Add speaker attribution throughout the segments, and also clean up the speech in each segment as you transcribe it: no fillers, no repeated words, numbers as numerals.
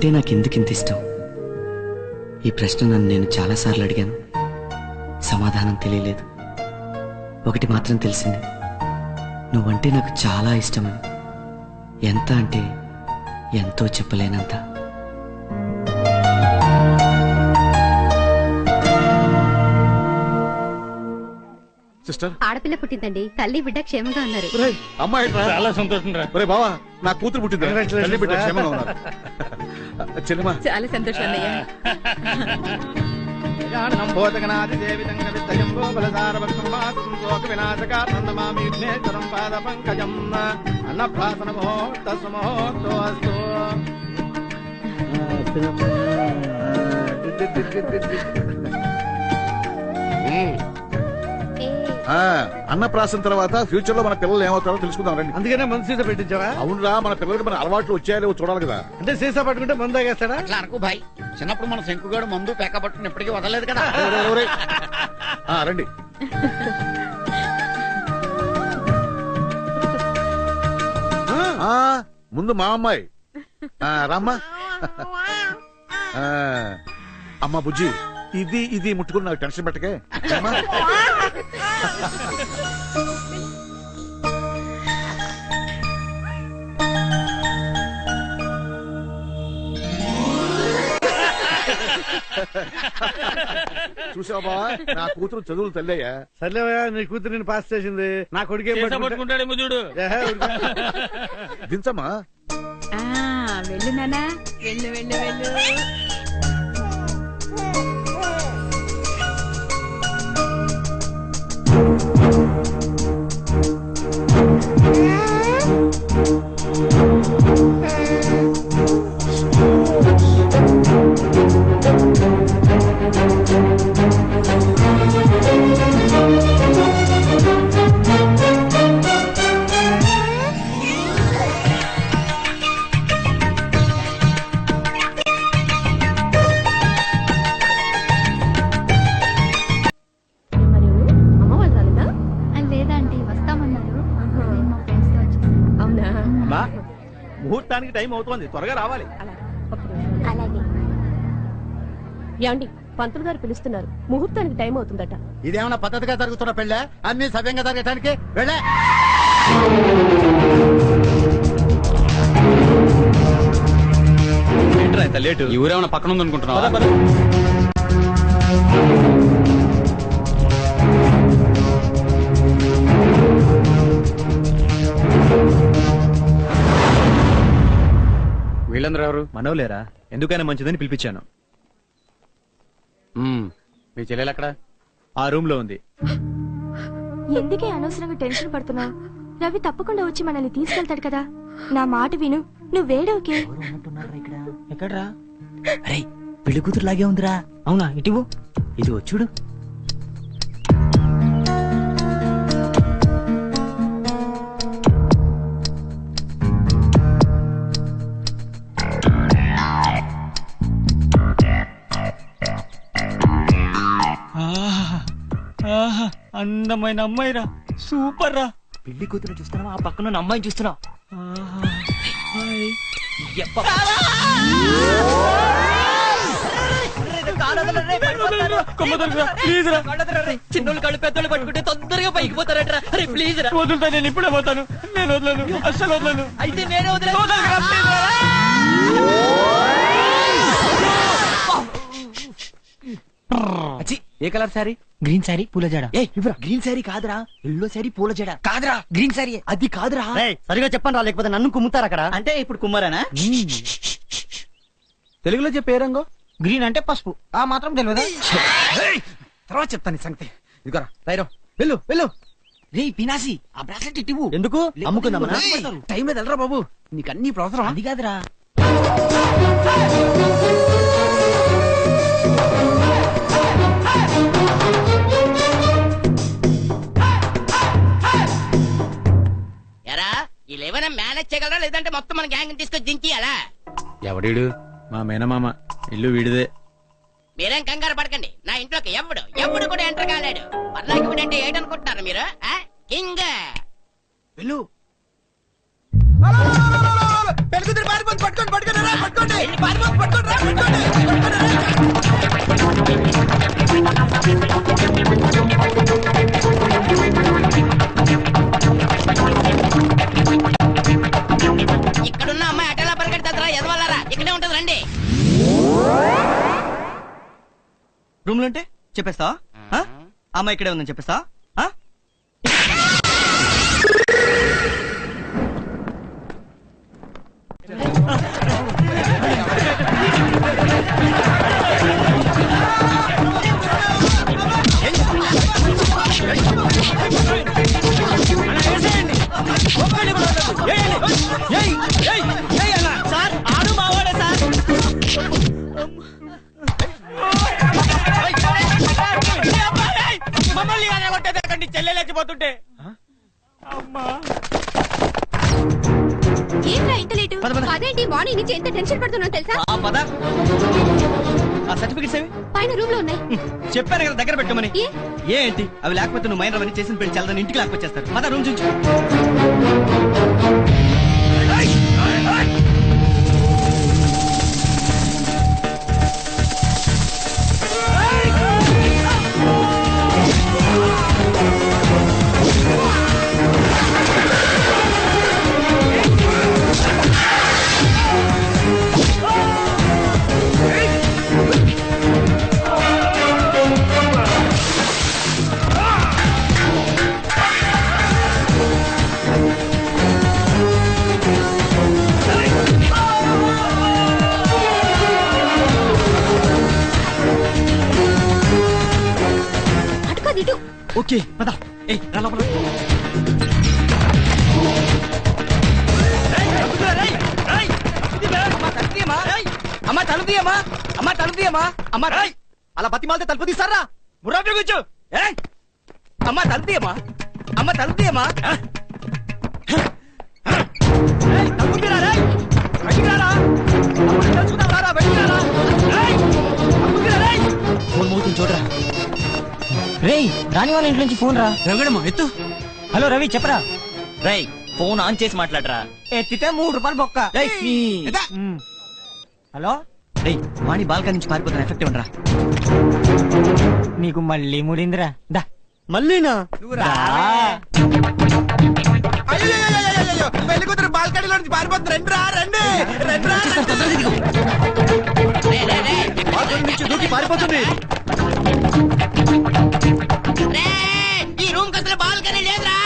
Speaker 1: నువ్వంటే నాకు ఎందుకింత ఇష్టం? ఈ ప్రశ్న నన్ను నేను చాలాసార్లు అడిగాను, సమాధానం తెలియలేదు. ఒకటి మాత్రం తెలిసింది, నువ్వంటే నాకు చాలా ఇష్టమని. ఎంత అంటే ఎంతో చెప్పలేనంత.
Speaker 2: సిస్టర్,
Speaker 3: ఆడపిల్ల పుట్టిందండి. తల్లి బిడ్డ క్షేమంగా ఉన్నారు.
Speaker 2: అమ్మాయి
Speaker 4: చాలా సంతోషం రా.
Speaker 2: బావా, నా కూతురు పుట్టింది. తల్లి బిడ్డ క్షేమంగా ఉన్నారు. చెల్లెమా,
Speaker 3: చాలా సంతోషం అన్నయ్య.
Speaker 2: అన్నప్రాసం తర్వాత ఫ్యూచర్ లో మన పిల్లలు ఏమవుతారో తెలుసుకుందాం రండి.
Speaker 5: అందుకనే మందు సీసా పెట్టించావా?
Speaker 2: అవునురా, మన పిల్లలకి మన అలవాట్లు వచ్చాయో చూడాలి కదా.
Speaker 5: అంటే సీసా పట్టుకుంటే మందు తాగేస్తాడా?
Speaker 4: అట్లా అనుకో భాయ్, చిన్నప్పుడు మన శంకుగాడు మందు పేక పట్టుకుని ఎప్పటికీ వదలలేదు కదా.
Speaker 2: రండి. ముందు మా అమ్మాయి రామ్మా. అమ్మా బుజ్జి, ఇది ముట్టుకుని నాకు టెన్షన్ పెట్టకే. చూసావా బావా, నా కూతురు చదువులు తల్లయ్యా.
Speaker 5: సర్లేవయ్యా, నీ కూతురు నేను పాస్ చేసింది. నా కొడుకు
Speaker 4: పట్టుకుంటాడేమో చూడు.
Speaker 2: దించమ్మా.
Speaker 3: వెళ్ళు నానా, వెళ్ళు వెళ్ళు వెళ్ళు.
Speaker 5: ముహూర్తానికి టైం అవుతోంది, త్వరగా రావాలి.
Speaker 6: ఏమండి, పంతులు గారు పిలుస్తున్నారు, ముహూర్తానికి టైం అవుతుందట.
Speaker 4: ఇదేమన్నా పద్ధతిగా జరుగుతున్న పెళ్ళ? అన్ని సవ్యంగా జరగటానికి వెళ్ళే.
Speaker 1: లేటు. ఈ ఊరేమన్నా పక్కన ఉంది అనుకుంటున్నావా? వీళ్ళందరూ ఎవరు?
Speaker 7: మనోలేరా, ఎందుకైనా మంచిదని పిలిపించాను.
Speaker 1: మీ చెల్లెలు అక్కడ
Speaker 7: ఆ రూమ్ లో ఉంది.
Speaker 6: ఎందుకే అనవసరంగా టెన్షన్ పడుతున్నావు? రవి తప్పకుండా వచ్చి మనల్ని తీసుకెళ్తాడు కదా. నా మాట విను, నువ్వేడోకే.
Speaker 1: ఎక్కడ్రా? అరే, పెళ్లి కూతురు లాగే ఉందిరా. అవునా? ఇటు ఇది చూడు. అందమైన అమ్మాయిరా, సూపర్ రా. పెళ్లి కూతురు చూస్తున్నావా? ఆ పక్కన అమ్మాయిని చూస్తున్నావు. చిన్నోళ్ళు కళ్ళు పెద్దోళ్ళు పట్టుకుంటే తొందరగా పైకి పోతారట. అరే ప్లీజ్ రా. వదులుతా, నేను ఇప్పుడే పోతాను. నేను వదలను, అస్సలు వదలను. అయితే నేనే వదలను. ఏ కలర్ సారీ? గ్రీన్ సారీ, పూల జడ. గ్రీన్ సారీ కాదురా, ఎల్లో సారీ, పూల జడ. కాదురా, గ్రీన్ సారీ. అది కాదురా. సరిగా చెప్పండి రా, లేకపోతే నన్ను కుమ్ముతారు అక్కడ. అంటే ఇప్పుడు కుమ్మారానా?
Speaker 5: తెలుగులో చెప్పే రంగు?
Speaker 1: గ్రీన్ అంటే పసుపు. ఆ మాత్రం తెలియదా?
Speaker 5: తర్వాత చెప్తాను సంగతి. ఇదిగోరా రైరో, వెళ్ళు వెళ్ళు.
Speaker 1: రే పినాసి, ఆ బ్రాస్లెట్ ఇవ్వు.
Speaker 5: ఎందుకు? అమ్ముకుందామనా? టైం మీద వెళ్ళరా బాబు, నీకు అన్ని ఇప్పుడు అవసరం.
Speaker 1: అది కాదురా.
Speaker 8: ఏమైనా మేనేజ్ చేయగలరా, లేదంటే మొత్తం మన గ్యాంగ్ తీసుకొచ్చి దించేయాలా?
Speaker 7: ఎవడీడు? మా మేనమామ, ఇల్లు వీడిదే.
Speaker 8: మీరేం కంగారు పడకండి, నా ఇంట్లోకి ఎవడు కూడా ఎంటర్ కాలేడు. పర్లాకి అంటే ఏంటనుకుంటున్నారు మీరు? కింగ్
Speaker 5: వెళ్ళు.
Speaker 8: పట్టుకోండి ఇక్కడున్న అమ్మాయి అటెలా పరిగెడతారా ఎదవాలరా ఇక్కడే ఉంటది రండి.
Speaker 1: రూమ్ లో ఉంటే చెప్పేస్తావా? అమ్మాయి ఇక్కడే ఉందని చెప్పేస్తావా? సార్ ఆడు మావాడే సార్.
Speaker 8: మమ్మల్ని కొట్టేదండి చెల్లెలేచిపోతుంటే.
Speaker 3: ఏంట్రా ఇంత లేటు? అదేంటి మార్నింగ్ నుంచి ఎంత టెన్షన్ పడుతున్నావు తెలుసా?
Speaker 1: పద. ఆ సర్టిఫికెట్స్ ఏవి?
Speaker 3: పైన రూమ్ లో ఉన్నాయి.
Speaker 1: చెప్పాను కదా దగ్గర పెట్టమని. ఏంటి అవి లేకపోతే నువ్వు మైనర్ అవన్నీ చేసిన పెళ్లి చల్లని ఇంటికి లాక్కొచ్చేస్తారు. పద రూమ్ చూచు. ఓకే పద. రా లోపల.
Speaker 5: అమ్మా తలుపు తీయమ్మా, అమ్మా తలుపు తీయమ్మా, అమ్మా అలా బతి మాలితే తలుపు తీస్తారా? ముర్రాబి కూర్చో. అమ్మా తలుపు తీయమ్మా, అమ్మ తలుపు తీయమ్మా. తలుపు తీరా బయటికి రారా. తెలుసుకుందాం రారా బయటికి రారా. ఫోన్ మోగుతుంది చూడరా.
Speaker 9: రేయ్ రాని వాళ్ళ ఇంట్లో నుంచి ఫోన్ రా.
Speaker 5: రవిగడమ్మా ఎత్తు.
Speaker 9: హలో రవి చెప్పరా.
Speaker 1: రేయ్ ఫోన్ ఆన్ చేసి మాట్లాడరా.
Speaker 9: ఎత్తితే 3 రూపాయలు బొక్క. హలో
Speaker 1: రేయ్ వాణి బాల్కనీ నుంచి పారిపోతున్న ఎఫెక్ట్ ఉండరా.
Speaker 9: నీకు మళ్ళీ ముడిందిరా. దా
Speaker 1: మళ్ళీనా?
Speaker 5: పెళ్లి కూతురు బాల్కనీలో నుంచి పారిపోతుంది. రండి రా రండి రండి రా. బాల్కనీ నుంచి దూకి పారిపోతుంది.
Speaker 8: ఈ రూమ్ కసలు బాల్కనీ లేదురా.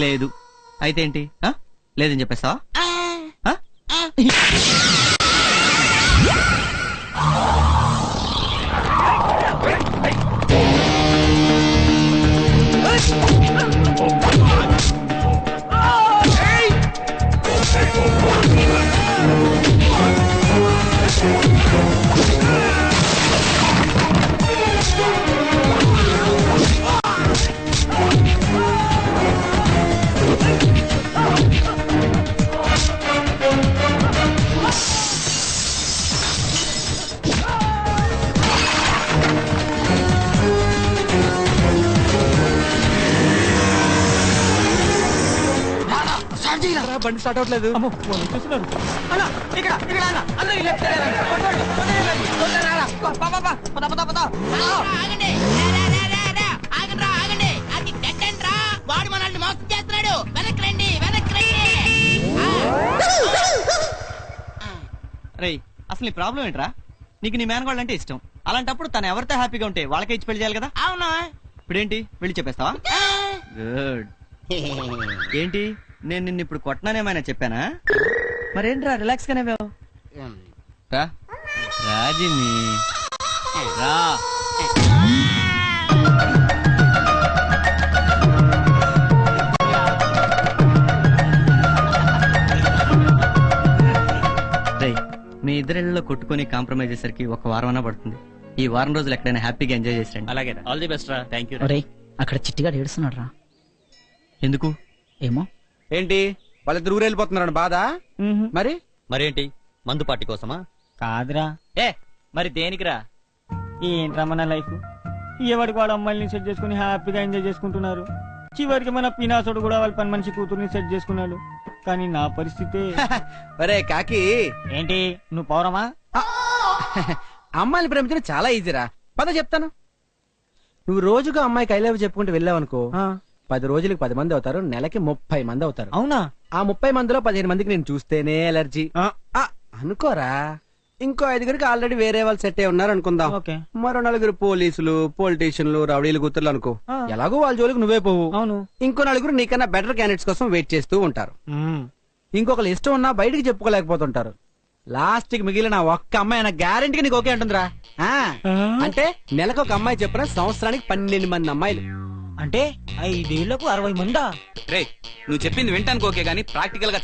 Speaker 1: లేదు అయితే ఏంటి? లేదని చెప్పేస్తావా?
Speaker 5: బండి స్టార్ట్ అవట్లేదు.
Speaker 8: ఆగండి ఆగండి ఆగండి. అది డెడ్ ఎండ్ రా. వాడు మనల్ని మోసం చేస్తున్నాడు. వెనక్కి రండి వెనక్కి రండి.
Speaker 1: రేయ్ అసలు నీ ప్రాబ్లం ఏంట్రా? నీకు నీ మేనగోళ్ళు అంటే ఇష్టం. అలాంటప్పుడు తను ఎవరితో హ్యాపీగా ఉంటే వాళ్ళకే ఇచ్చి పెళ్లి చేయాలి కదా.
Speaker 8: అవును.
Speaker 1: ఇప్పుడేంటి వెళ్ళి చెప్పేస్తావా? గుడ్. ఏంటి నేను నిన్ను ఇప్పుడు కొట్టనానేమైనా చెప్పానా? మరేంట్రా రిలాక్స్ గానే రా రాజిని రా. మీ ఇద్దరిలో కొట్టుకొని కాంప్రమైజ్ చేసరికి ఒక వారం అన్నా పడుతుంది. ఈ వారం రోజులు ఎక్కడైనా హ్యాపీగా ఎంజాయ్ చేసిరండి.
Speaker 4: అలాగే ఆల్ ది బెస్ట్ రా. Thank you.
Speaker 9: అక్కడ చిట్టిగాడు ఏడుస్తున్నాడు రా.
Speaker 1: ఎందుకు?
Speaker 9: ఏమో.
Speaker 5: ఏంటి వాళ్ళిద్దరు ఊరు వెళ్ళిపోతున్నారని బాధ? మరి
Speaker 4: మరేంటి మందు పార్టీ కోసమా?
Speaker 9: కాదురా.
Speaker 4: మరి దేనికిరా?
Speaker 9: ఏంట్రా మన లైఫ్. ఎవరికి వాడు అమ్మాయిని సెట్ చేసుకుని హ్యాపీగా ఎంజాయ్ చేసుకుంటున్నారు. చివరికి మన పినాసుడు కూడా వాళ్ళ పని మనిషి కూతుర్ని సెట్ చేసుకున్నాడు. కానీ నా పరిస్థితి.
Speaker 5: ఒరే కాకి
Speaker 9: ఏంటి నువ్వు పౌరమా?
Speaker 5: అమ్మాయిని ప్రేమించడం చాలా ఈజీరా. పద చెప్తాను. నువ్వు రోజుగా అమ్మాయికి ఐ లవ్ చెప్పుకుంటూ వెళ్ళావనుకో, 10 రోజులకి 10 మంది అవుతారు, నెలకి 30 మంది అవుతారు.
Speaker 9: అవునా?
Speaker 5: ఆ 30 మందిలో 15 మందికి నేను చూస్తేనే ఎలర్జీ అనుకోరా. ఇంకో 5గురికి ఆల్రెడీ వేరే వాళ్ళు సెట్ అయి ఉన్నారు అనుకుందాం.
Speaker 9: ఓకే.
Speaker 5: మరో 4 పోలీసులు, పొలిటీషియన్లు, రౌడీలు, కూతుర్లు అనుకో. ఎలాగో వాళ్ళ జోలికి నువ్వే పోవు.
Speaker 9: అవును.
Speaker 5: ఇంకో 4 నీకన్నా బెటర్ క్యాండిడేట్స్ కోసం వెయిట్ చేస్తూ ఉంటారు. ఇంకొకరు ఇష్టం ఉన్నా బయటికి చెప్పుకోలేకపోతుంటారు. లాస్ట్ కి మిగిలిన ఒక్క అమ్మాయి నా గ్యారెంటీకి నీకు ఓకే అంటుందిరా. అంటే నెలకు ఒక అమ్మాయి చెప్పిన సంవత్సరానికి 12 మంది అమ్మాయిలు.
Speaker 9: అంటే 5 ఏళ్లకు 60 మందా?
Speaker 10: రే, నువ్వు చెప్పింది వింటానికి ఓకే గానీ ప్రాక్టికల్ గా